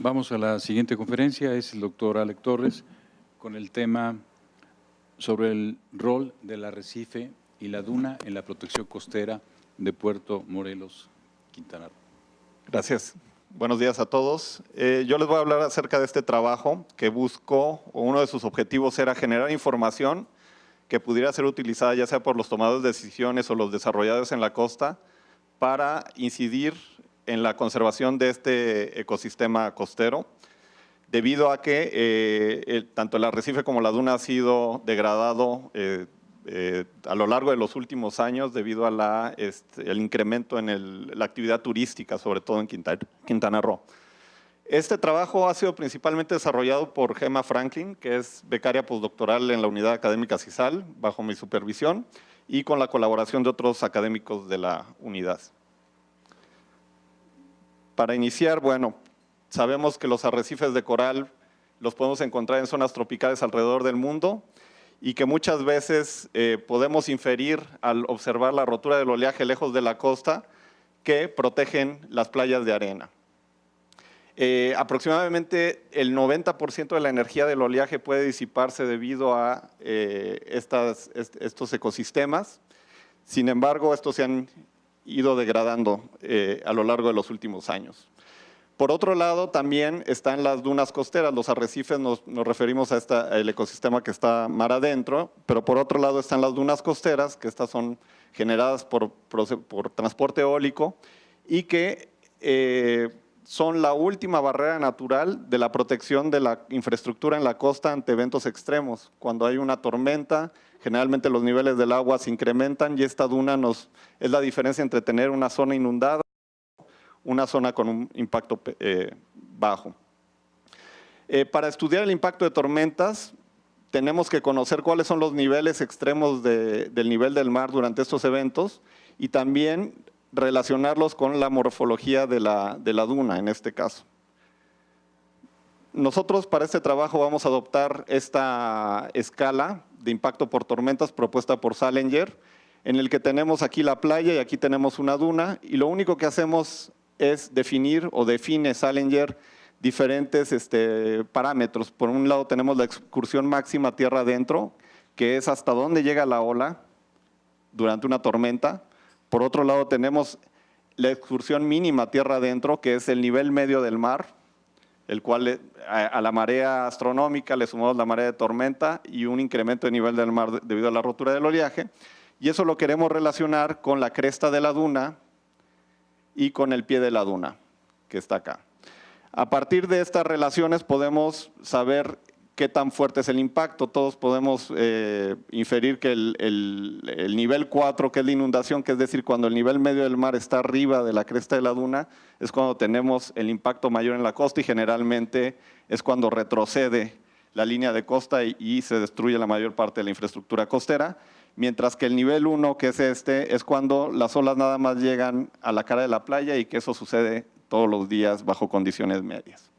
Vamos a la siguiente conferencia, es el doctor Alex Torres, con el tema sobre el rol del arrecife y la duna en la protección costera de Puerto Morelos, Quintana Roo. Gracias. Buenos días a todos. Yo les voy a hablar acerca de este trabajo que buscó, o uno de sus objetivos era generar información que pudiera ser utilizada ya sea por los tomadores de decisiones o los desarrolladores en la costa para incidir en la conservación de este ecosistema costero, debido a que tanto el arrecife como la duna ha sido degradado a lo largo de los últimos años debido a el incremento en la actividad turística, sobre todo en Quintana Roo. Este trabajo ha sido principalmente desarrollado por Gemma Franklin, que es becaria postdoctoral en la Unidad Académica CISAL, bajo mi supervisión, y con la colaboración de otros académicos de la unidad. Para iniciar, bueno, sabemos que los arrecifes de coral los podemos encontrar en zonas tropicales alrededor del mundo y que muchas veces podemos inferir al observar la rotura del oleaje lejos de la costa que protegen las playas de arena. Aproximadamente el 90% de la energía del oleaje puede disiparse debido a estos ecosistemas. Sin embargo, estos se han ido degradando a lo largo de los últimos años. Por otro lado, también están las dunas costeras, los arrecifes, nos referimos a el ecosistema que está mar adentro, pero por otro lado están las dunas costeras, que estas son generadas por transporte eólico y que son la última barrera natural de la protección de la infraestructura en la costa ante eventos extremos. Cuando hay una tormenta, generalmente los niveles del agua se incrementan y esta duna es la diferencia entre tener una zona inundada una zona con un impacto bajo. Para estudiar el impacto de tormentas, tenemos que conocer cuáles son los niveles extremos del nivel del mar durante estos eventos y también relacionarlos con la morfología de la duna en este caso. Nosotros para este trabajo vamos a adoptar esta escala de impacto por tormentas propuesta por Salinger, en el que tenemos aquí la playa y aquí tenemos una duna y lo único que hacemos es definir o define Salinger diferentes parámetros. Por un lado tenemos la excursión máxima tierra adentro, que es hasta dónde llega la ola durante una tormenta. Por otro lado tenemos la excursión mínima tierra adentro, que es el nivel medio del mar, el cual a la marea astronómica le sumamos la marea de tormenta y un incremento de nivel del mar debido a la rotura del oleaje. Y eso lo queremos relacionar con la cresta de la duna y con el pie de la duna, que está acá. A partir de estas relaciones podemos saber qué tan fuerte es el impacto. Todos podemos inferir que el nivel 4, que es la inundación, que es decir, cuando el nivel medio del mar está arriba de la cresta de la duna, es cuando tenemos el impacto mayor en la costa y generalmente es cuando retrocede la línea de costa y se destruye la mayor parte de la infraestructura costera. Mientras que el nivel 1, que es cuando las olas nada más llegan a la cara de la playa y que eso sucede todos los días bajo condiciones medias.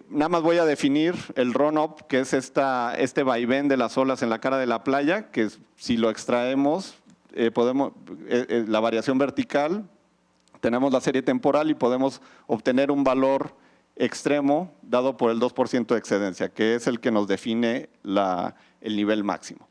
Nada más voy a definir el run-up, que es este vaivén de las olas en la cara de la playa, que si lo extraemos, la variación vertical, tenemos la serie temporal y podemos obtener un valor extremo dado por el 2% de excedencia, que es el que nos define el nivel máximo.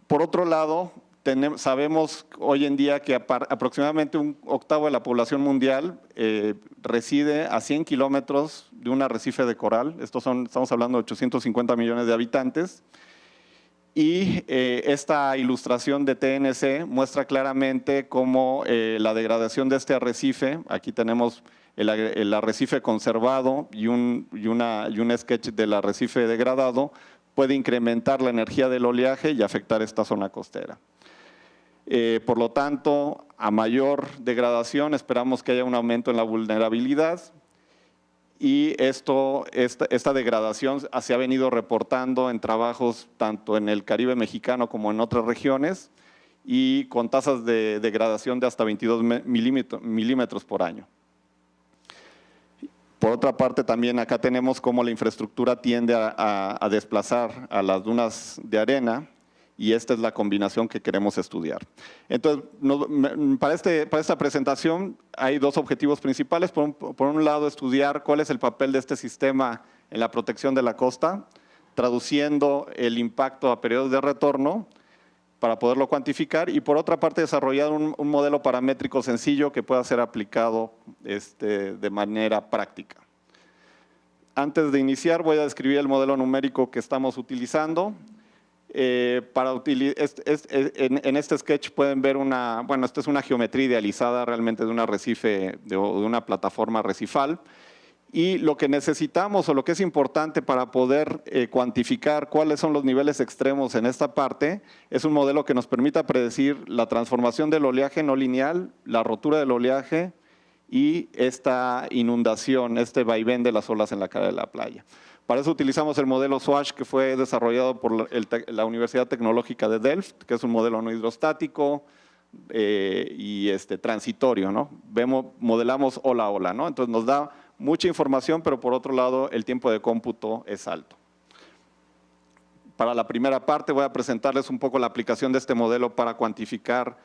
Por otro lado, sabemos hoy en día que aproximadamente un octavo de la población mundial reside a 100 kilómetros de un arrecife de coral. Estamos hablando de 850 millones de habitantes. Y esta ilustración de TNC muestra claramente cómo la degradación de este arrecife, aquí tenemos el arrecife conservado y un sketch del arrecife degradado, puede incrementar la energía del oleaje y afectar esta zona costera. Por lo tanto, a mayor degradación esperamos que haya un aumento en la vulnerabilidad y esta degradación se ha venido reportando en trabajos tanto en el Caribe mexicano como en otras regiones y con tasas de degradación de hasta 22 milímetros por año. Por otra parte, también acá tenemos cómo la infraestructura tiende a desplazar a las dunas de arena y esta es la combinación que queremos estudiar. Entonces, para esta presentación hay dos objetivos principales. Por un lado, estudiar cuál es el papel de este sistema en la protección de la costa, traduciendo el impacto a periodos de retorno para poderlo cuantificar, y por otra parte desarrollar un modelo paramétrico sencillo que pueda ser aplicado de manera práctica. Antes de iniciar voy a describir el modelo numérico que estamos utilizando. En este sketch pueden ver esta es una geometría idealizada realmente de un arrecife, de una plataforma arrecifal. Y lo que necesitamos o lo que es importante para poder cuantificar cuáles son los niveles extremos en esta parte es un modelo que nos permita predecir la transformación del oleaje no lineal, la rotura del oleaje y esta inundación, este vaivén de las olas en la cara de la playa. Para eso utilizamos el modelo SWASH que fue desarrollado por la Universidad Tecnológica de Delft, que es un modelo no hidrostático y transitorio, ¿no? Modelamos ola a ola, ¿no? Entonces nos da mucha información, pero por otro lado el tiempo de cómputo es alto. Para la primera parte voy a presentarles un poco la aplicación de este modelo para cuantificar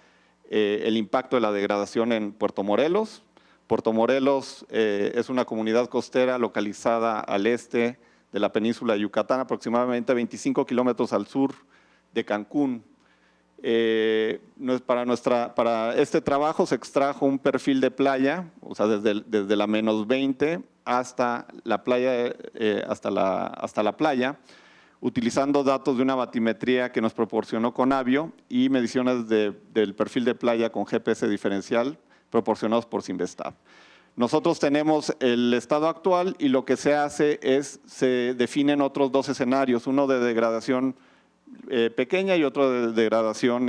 el impacto de la degradación en Puerto Morelos. Puerto Morelos es una comunidad costera localizada al este de la península de Yucatán, aproximadamente 25 kilómetros al sur de Cancún. Para este trabajo se extrajo un perfil de playa, o sea, desde la -20 hasta la playa, hasta la playa, utilizando datos de una batimetría que nos proporcionó Conavio y mediciones del perfil de playa con GPS diferencial proporcionados por Sinvestav. Nosotros tenemos el estado actual y lo que se hace es, se definen otros dos escenarios, uno de degradación pequeña y otro de degradación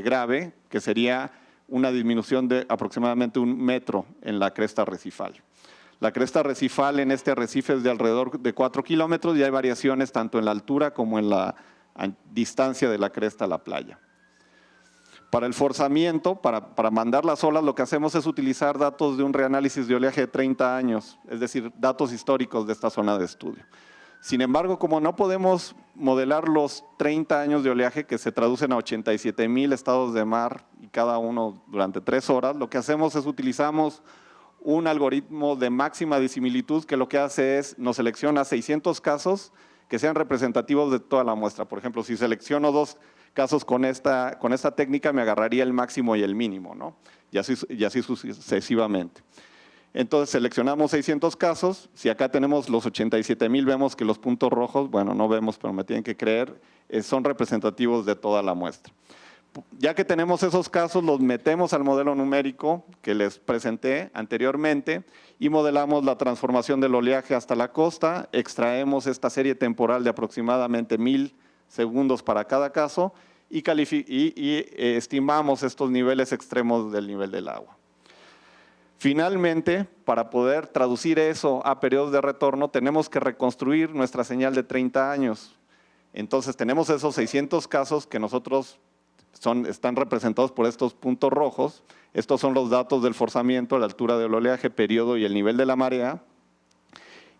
grave, que sería una disminución de aproximadamente 1 metro en la cresta arrecifal. La cresta arrecifal en este arrecife es de alrededor de 4 kilómetros y hay variaciones tanto en la altura como en la distancia de la cresta a la playa. Para el forzamiento, para mandar las olas, lo que hacemos es utilizar datos de un reanálisis de oleaje de 30 años, es decir, datos históricos de esta zona de estudio. Sin embargo, como no podemos modelar los 30 años de oleaje que se traducen a 87,000 estados de mar y cada uno durante 3 horas, lo que hacemos es utilizamos un algoritmo de máxima disimilitud que lo que hace es nos selecciona 600 casos que sean representativos de toda la muestra. Por ejemplo, si selecciono 2 casos con esta técnica, me agarraría el máximo y el mínimo, ¿no? Y así sucesivamente. Entonces seleccionamos 600 casos, si acá tenemos los 87,000, vemos que los puntos rojos, bueno, no vemos, pero me tienen que creer, son representativos de toda la muestra. Ya que tenemos esos casos, los metemos al modelo numérico que les presenté anteriormente y modelamos la transformación del oleaje hasta la costa, extraemos esta serie temporal de aproximadamente 1000 segundos para cada caso y estimamos estos niveles extremos del nivel del agua. Finalmente, para poder traducir eso a periodos de retorno, tenemos que reconstruir nuestra señal de 30 años. Entonces, tenemos esos 600 casos que nosotros están representados por estos puntos rojos. Estos son los datos del forzamiento, la altura del oleaje, periodo y el nivel de la marea.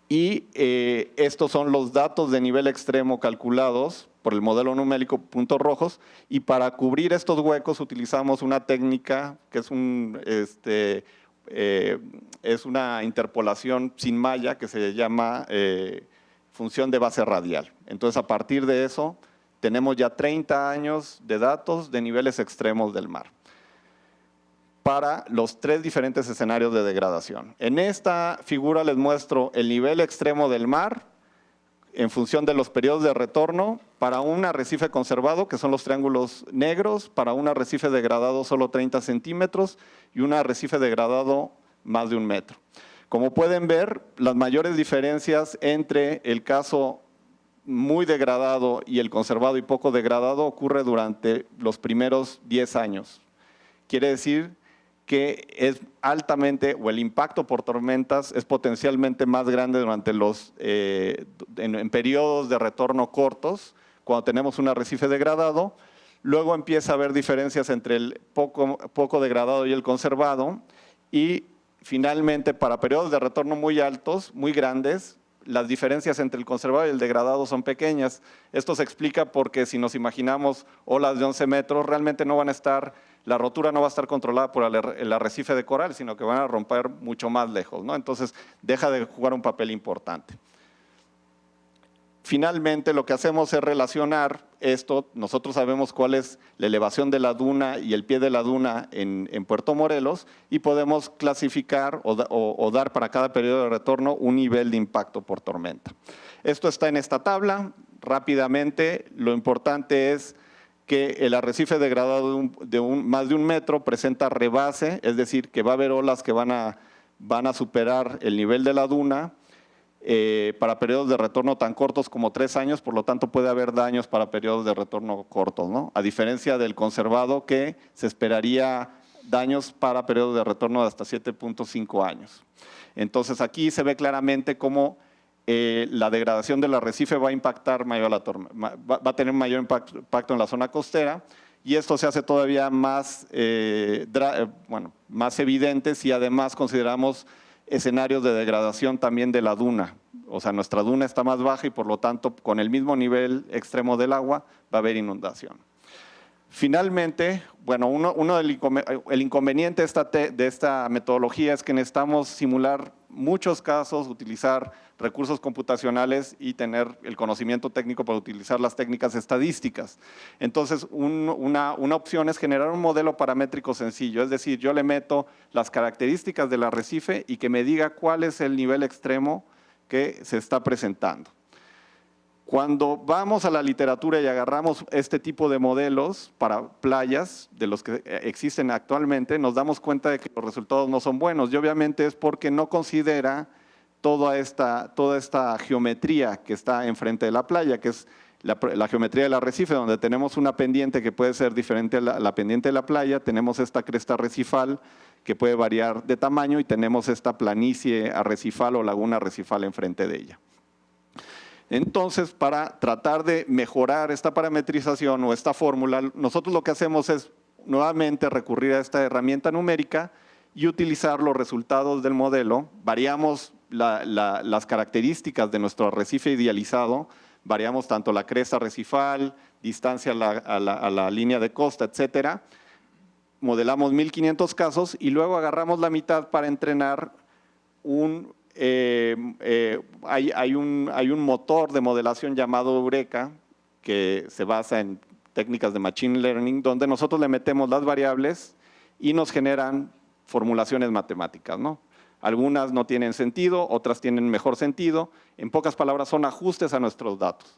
Y estos son los datos de nivel extremo calculados por el modelo numérico puntos rojos. Y para cubrir estos huecos utilizamos una técnica que es una interpolación sin malla que se llama función de base radial. Entonces, a partir de eso, tenemos ya 30 años de datos de niveles extremos del mar para los 3 diferentes escenarios de degradación. En esta figura les muestro el nivel extremo del mar en función de los periodos de retorno para un arrecife conservado, que son los triángulos negros, para un arrecife degradado solo 30 centímetros y un arrecife degradado más de 1 metro. Como pueden ver, las mayores diferencias entre el caso muy degradado y el conservado y poco degradado ocurre durante los primeros 10 años. Quiere decir que es altamente, o el impacto por tormentas es potencialmente más grande durante en periodos de retorno cortos, cuando tenemos un arrecife degradado. Luego empieza a haber diferencias entre el poco degradado y el conservado, y finalmente para periodos de retorno muy altos, muy grandes, las diferencias entre el conservado y el degradado son pequeñas. Esto se explica porque si nos imaginamos olas de 11 metros, realmente no van a estar, la rotura no va a estar controlada por el arrecife de coral, sino que van a romper mucho más lejos, ¿no? Entonces, deja de jugar un papel importante. Finalmente, lo que hacemos es relacionar esto. Nosotros sabemos cuál es la elevación de la duna y el pie de la duna en Puerto Morelos y podemos clasificar o dar para cada periodo de retorno un nivel de impacto por tormenta. Esto está en esta tabla. Rápidamente, lo importante es que el arrecife degradado de más de 1 metro presenta rebase, es decir, que va a haber olas que van a superar el nivel de la duna. Para periodos de retorno tan cortos como 3 años, por lo tanto puede haber daños para periodos de retorno cortos, ¿no? A diferencia del conservado, que se esperaría daños para periodos de retorno de hasta 7.5 años. Entonces aquí se ve claramente cómo la degradación del arrecife va a impactar va a tener mayor impacto en la zona costera, y esto se hace todavía más, más evidente si además consideramos escenarios de degradación también de la duna. O sea, nuestra duna está más baja y por lo tanto con el mismo nivel extremo del agua va a haber inundación. Finalmente, bueno, el inconveniente de esta metodología es que necesitamos simular muchos casos, utilizar recursos computacionales y tener el conocimiento técnico para utilizar las técnicas estadísticas. Entonces, una opción es generar un modelo paramétrico sencillo, es decir, yo le meto las características del arrecife y que me diga cuál es el nivel extremo que se está presentando. Cuando vamos a la literatura y agarramos este tipo de modelos para playas, de los que existen actualmente, nos damos cuenta de que los resultados no son buenos. Y obviamente es porque no considera toda esta geometría que está enfrente de la playa, que es la geometría del arrecife, donde tenemos una pendiente que puede ser diferente a la pendiente de la playa, tenemos esta cresta arrecifal que puede variar de tamaño y tenemos esta planicie arrecifal o laguna arrecifal enfrente de ella. Entonces, para tratar de mejorar esta parametrización o esta fórmula, nosotros lo que hacemos es nuevamente recurrir a esta herramienta numérica y utilizar los resultados del modelo. Variamos las características de nuestro arrecife idealizado, variamos tanto la cresta arrecifal, distancia a la línea de costa, etcétera. Modelamos 1500 casos y luego agarramos la mitad para entrenar hay un motor de modelación llamado Eureka que se basa en técnicas de Machine Learning, donde nosotros le metemos las variables y nos generan formulaciones matemáticas, ¿no? Algunas no tienen sentido, otras tienen mejor sentido. En pocas palabras, son ajustes a nuestros datos.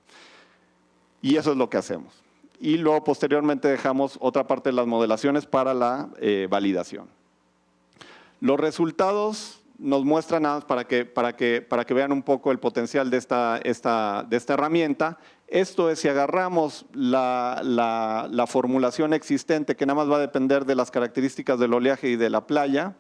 Y eso es lo que hacemos. Y luego, posteriormente, dejamos otra parte de las modelaciones para la validación. Los resultados nos muestran nada más para que vean un poco el potencial de esta herramienta. Esto es, si agarramos la formulación existente, que nada más va a depender de las características del oleaje y de la playa,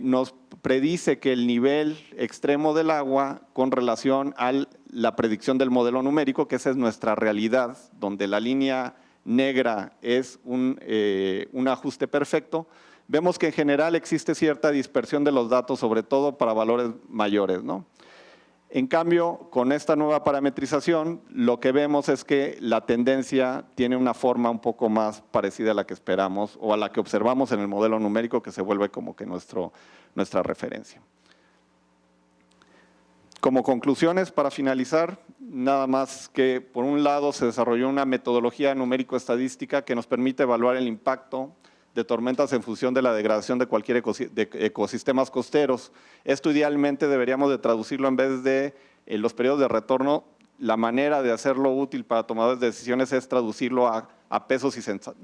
nos predice que el nivel extremo del agua con relación a la predicción del modelo numérico, que esa es nuestra realidad, donde la línea negra es un ajuste perfecto, vemos que en general existe cierta dispersión de los datos, sobre todo para valores mayores, ¿no? En cambio, con esta nueva parametrización, lo que vemos es que la tendencia tiene una forma un poco más parecida a la que esperamos o a la que observamos en el modelo numérico, que se vuelve como que nuestra referencia. Como conclusiones, para finalizar, nada más que por un lado se desarrolló una metodología numérico-estadística que nos permite evaluar el impacto de tormentas en función de la degradación de cualquier ecosistemas costeros. Esto idealmente deberíamos de traducirlo en vez de los periodos de retorno. La manera de hacerlo útil para tomadores de decisiones es traducirlo a pesos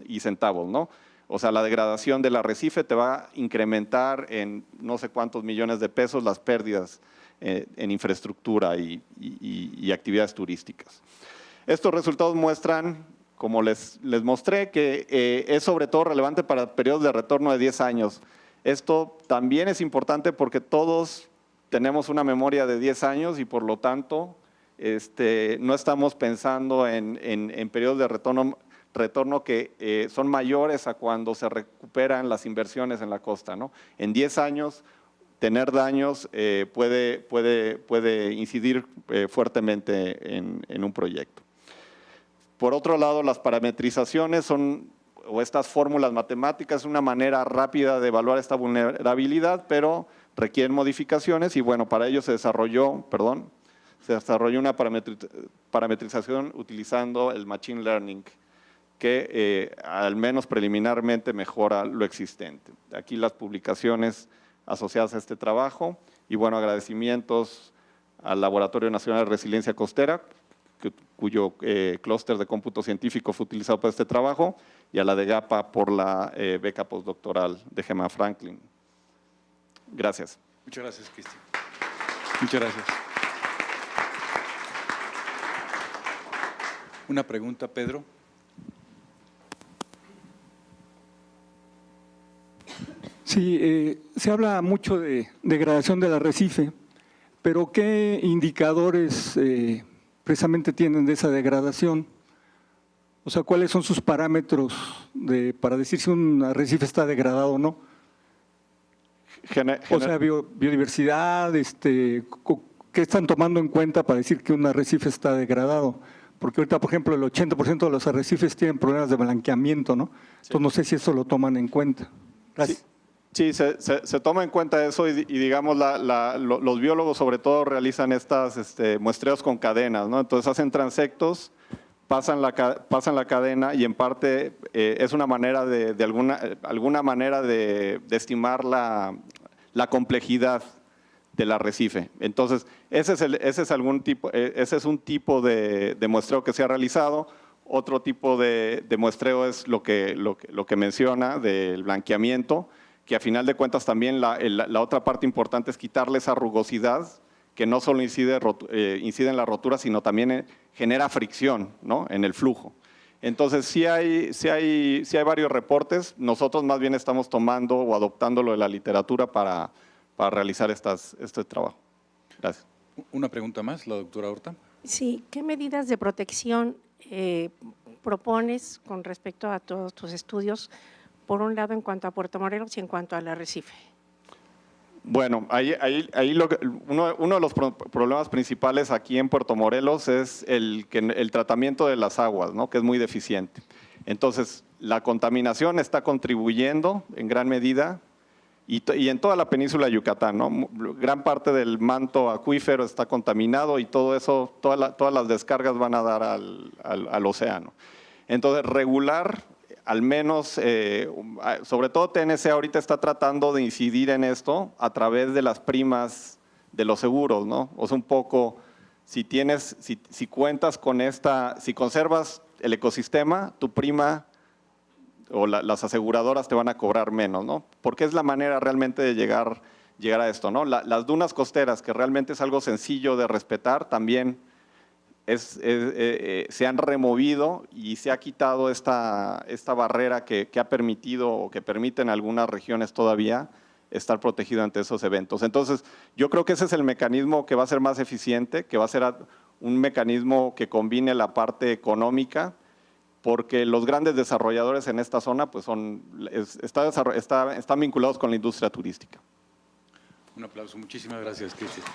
y centavos, ¿no? O sea, la degradación del arrecife te va a incrementar en no sé cuántos millones de pesos las pérdidas en infraestructura y actividades turísticas. Estos resultados muestran, como les mostré, que es sobre todo relevante para periodos de retorno de 10 años. Esto también es importante porque todos tenemos una memoria de 10 años y por lo tanto no estamos pensando en periodos de retorno que son mayores a cuando se recuperan las inversiones en la costa, ¿no? En 10 años tener daños puede incidir fuertemente en un proyecto. Por otro lado, las parametrizaciones o estas fórmulas matemáticas es una manera rápida de evaluar esta vulnerabilidad, pero requieren modificaciones y bueno, para ello se desarrolló una parametrización utilizando el Machine Learning, que al menos preliminarmente mejora lo existente. Aquí las publicaciones asociadas a este trabajo y bueno, agradecimientos al Laboratorio Nacional de Resiliencia Costera, cuyo clúster de cómputo científico fue utilizado para este trabajo, y a la de GAPA por la beca postdoctoral de Gemma Franklin. Gracias. Muchas gracias, Cristian. Muchas gracias. Una pregunta, Pedro. Sí, se habla mucho de degradación del arrecife, pero ¿qué indicadores precisamente tienen de esa degradación? O sea, ¿cuáles son sus parámetros para decir si un arrecife está degradado o no? O sea, biodiversidad, ¿qué están tomando en cuenta para decir que un arrecife está degradado? Porque ahorita, por ejemplo, el 80% de los arrecifes tienen problemas de blanqueamiento, ¿no? Entonces, no sé si eso lo toman en cuenta. Gracias. Sí, se toma en cuenta eso y digamos, los biólogos sobre todo realizan estas muestreos con cadenas, ¿no? Entonces hacen transectos, pasan la cadena y en parte es una manera alguna manera de estimar la complejidad del arrecife. Entonces, ese es un tipo de muestreo que se ha realizado. Otro tipo de muestreo es lo que menciona del blanqueamiento, que a final de cuentas también la otra parte importante es quitarle esa rugosidad que no solo incide en la rotura, sino también genera fricción, ¿no?, en el flujo. Entonces, sí hay varios reportes. Nosotros más bien estamos tomando o adoptándolo de la literatura para realizar este trabajo. Gracias. Una pregunta más, la doctora Horta. Sí, ¿qué medidas de protección propones con respecto a todos tus estudios, por un lado en cuanto a Puerto Morelos y en cuanto al arrecife? Bueno, uno de los problemas principales aquí en Puerto Morelos es el tratamiento de las aguas, ¿no?, que es muy deficiente. Entonces, la contaminación está contribuyendo en gran medida y en toda la península de Yucatán, ¿no? Gran parte del manto acuífero está contaminado y todo eso, todas las descargas van a dar al océano. Entonces, regular, al menos, sobre todo TNC ahorita está tratando de incidir en esto a través de las primas de los seguros, ¿no? O sea, un poco, si cuentas con si conservas el ecosistema, tu prima o las aseguradoras te van a cobrar menos, ¿no? Porque es la manera realmente de llegar a esto, ¿no? Las dunas costeras, que realmente es algo sencillo de respetar, también se han removido y se ha quitado esta barrera que ha permitido o que permite en algunas regiones todavía estar protegido ante esos eventos. Entonces, yo creo que ese es el mecanismo que va a ser más eficiente, que va a ser un mecanismo que combine la parte económica, porque los grandes desarrolladores en esta zona pues están vinculados con la industria turística. Un aplauso. Muchísimas gracias, Cristian.